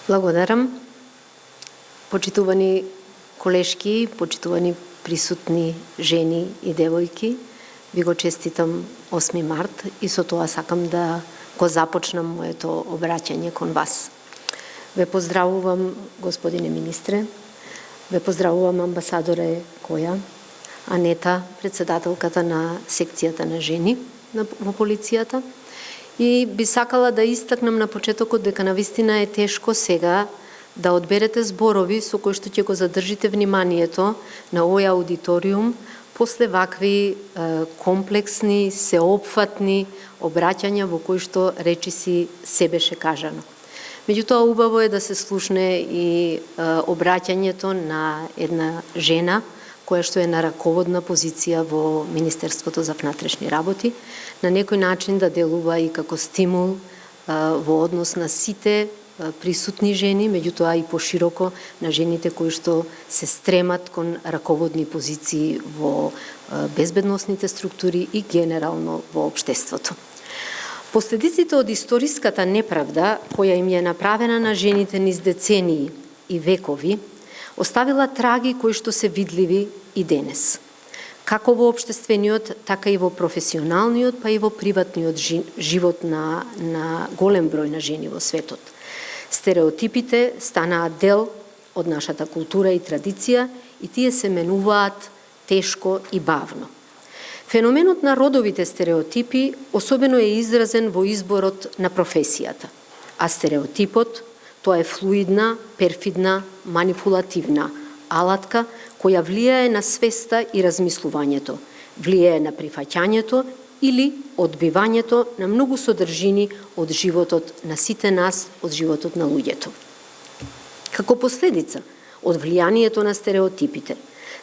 Благодарам. Почитувани колешки, почитувани присутни жени и девојки, ви го честитам 8 март и со тоа сакам да го започнам моето обраќање кон вас. Ве поздравувам, господине министре, ве поздравувам амбасадоре Која, Анета, председателката на секцијата на жени во полицијата. И би сакала да истакнам на почетокот дека навистина е тешко сега да одберете зборови со кои што ќе го задржите вниманието на овој аудиториум после вакви комплексни, сеопфатни обраќања во кои што речиси се беше кажано. Меѓутоа, убаво е да се слушне и обраќањето на една жена која што е на раководна позиција во Министерството за внатрешни работи, на некој начин да делува и како стимул во однос на сите присутни жени, меѓутоа и пошироко на жените кои што се стремат кон раководни позиции во безбедносните структури и генерално во општеството. Последиците од историската неправда која им е направена на жените низ децении и векови, оставила траги кои што се видливи и денес. Како во општествениот, така и во професионалниот, па и во приватниот живот на голем број на жени во светот. Стереотипите станаат дел од нашата култура и традиција и тие се менуваат тешко и бавно. Феноменот на родовите стереотипи особено е изразен во изборот на професијата, а стереотипот тоа е флуидна, перфидна, манипулативна алатка која влијае на свеста и размислувањето, влијае на прифаќањето или одбивањето на многу содржини од животот на сите нас, од животот на луѓето. Како последица од влијанието на стереотипите,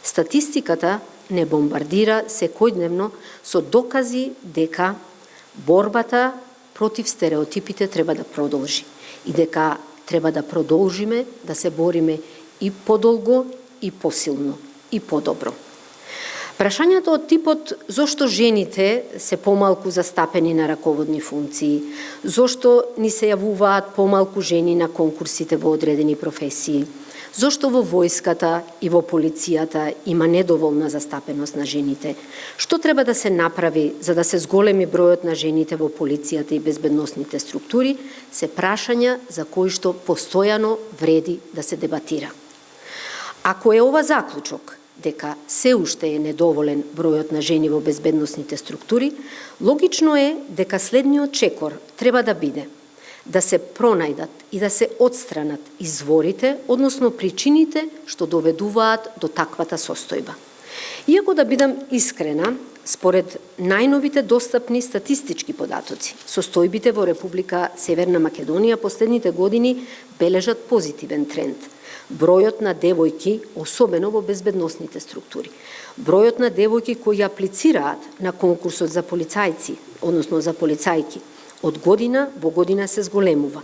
статистиката не бомбардира секојдневно со докази дека борбата против стереотипите треба да продолжи и дека треба да продолжиме да се бориме и подолго, и посилно, и подобро. Прашањето од типот зошто жените се помалку застапени на раководни функции, зошто ни се јавуваат помалку жени на конкурсите во одредени професии, зошто во војската и во полицијата има недоволна застапеност на жените, што треба да се направи за да се зголеми бројот на жените во полицијата и безбедносните структури, се прашања за кои што постојано вреди да се дебатира. Ако е ова заклучок, дека се уште е недоволен бројот на жени во безбедносните структури, логично е дека следниот чекор треба да биде да се пронајдат и да се отстранат изворите, односно причините што доведуваат до таквата состојба. Иако да бидам искрена, според најновите достапни статистички податоци, состојбите во Република Северна Македонија последните години бележат позитивен тренд. Бројот на девојки, особено во безбедносните структури, бројот на девојки кои аплицираат на конкурсот за полицајци, односно за полицајки, од година во година се зголемува.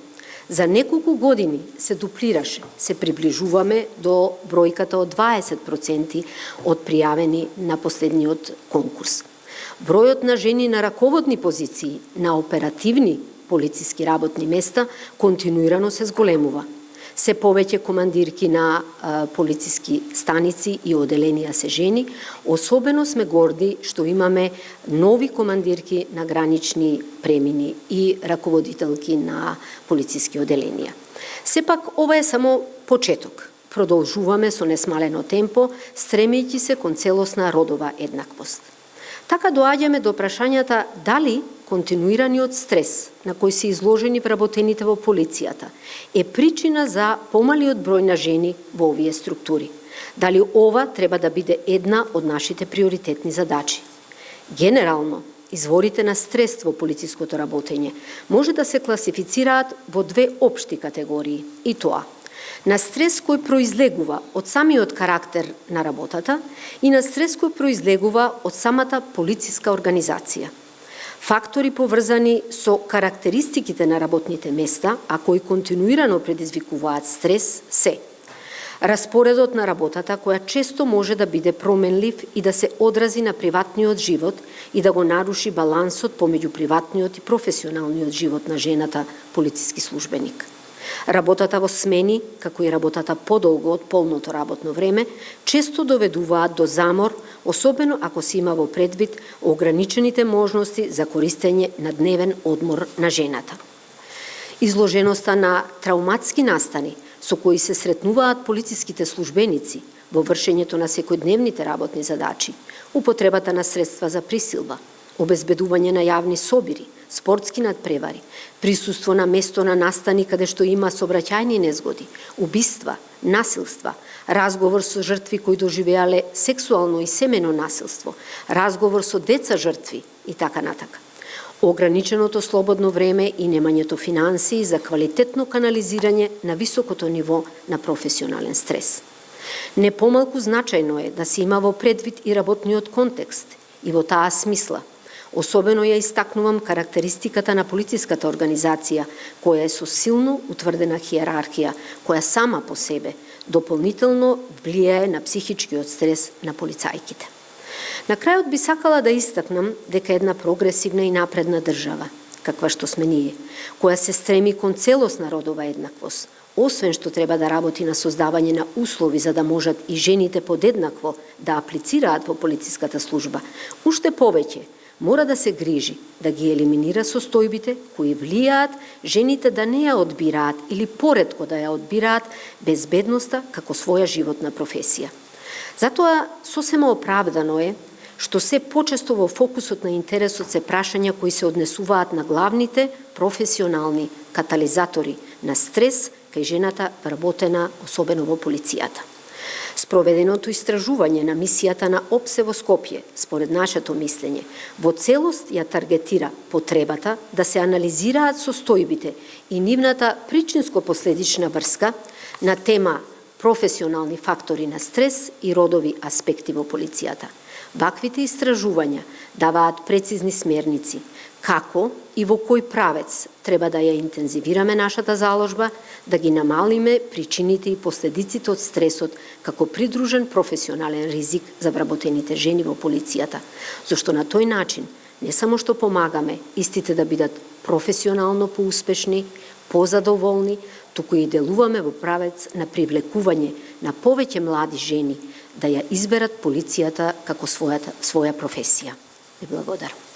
За неколку години се дуплираше, се приближуваме до бројката од 20% од пријавени на последниот конкурс. Бројот на жени на раководни позиции, на оперативни полициски работни места, континуирано се зголемува. Се повеќе командирки на полициски станици и оделенија се жени, особено сме горди што имаме нови командирки на гранични премини и раководителки на полициски оделенија. Сепак, ова е само почеток. Продолжуваме со несмалено темпо, стремејќи се кон целосна родова еднаквост. Така доаѓаме до прашањата дали континуираниот стрес на кој се изложени вработените во полицијата е причина за помалиот број на жени во овие структури. Дали ова треба да биде една од нашите приоритетни задачи. Генерално, изворите на стрес во полициското работење може да се класифицираат во две општи категории, и тоа на стрес кој произлегува од самиот карактер на работата и на стрес кој произлегува од самата полициска организација. Фактори поврзани со карактеристиките на работните места, а кои континуирано предизвикуваат стрес, се распоредот на работата која често може да биде променлив и да се одрази на приватниот живот и да го наруши балансот помеѓу приватниот и професионалниот живот на жената полициски службеник. Работата во смени, како и работата подолго од полното работно време, често доведуваат до замор, особено ако се има во предвид ограничените можности за користење на дневен одмор на жената. Изложеноста на трауматски настани со кои се сретнуваат полициските службеници во вршењето на секојдневните работни задачи, употребата на средства за присилба, обезбедување на јавни собири, спортски надпревари, присуство на место на настани каде што има сообраќајни незгоди, убиства, насилства, разговор со жртви кои доживеале сексуално и семено насилство, разговор со деца жртви и така натака. Ограниченото слободно време и немањето финансии за квалитетно канализирање на високото ниво на професионален стрес. Не помалку значајно е да се има во предвид и работниот контекст и во таа смисла. Особено ја истакнувам карактеристиката на полициската организација, која е со силно утврдена хиерархија, која сама по себе дополнително влијае на психичкиот стрес на полицајките. На крајот би сакала да истакнам дека една прогресивна и напредна држава, каква што сме ние, која се стреми кон целосна родова еднаквост, освен што треба да работи на создавање на услови за да можат и жените подеднакво да аплицираат во полициската служба, уште повеќе мора да се грижи да ги елиминира состојбите кои влијаат жените да не ја одбираат или поретко да ја одбираат безбедноста како своја животна професија. Затоа сосема оправдано е што се почесто во фокусот на интересот се прашања кои се однесуваат на главните професионални катализатори на стрес кај жената вработена особено во полицијата. Спроведеното истражување на мисијата на ОПСЕ во Скопје, според нашето мислење, во целост ја таргетира потребата да се анализираат состојбите и нивната причинско-последична врска на тема професионални фактори на стрес и родови аспекти во полицијата. Ваквите истражувања даваат прецизни смерници како и во кој правец треба да ја интензивираме нашата заложба, да ги намалиме причините и последиците од стресот како придружен професионален ризик за вработените жени во полицијата, зашто на тој начин не само што помагаме истите да бидат професионално поуспешни, позадоволни, туку и делуваме во правец на привлекување на повеќе млади жени да ја изберат полицијата како своја професија. Ви благодарам.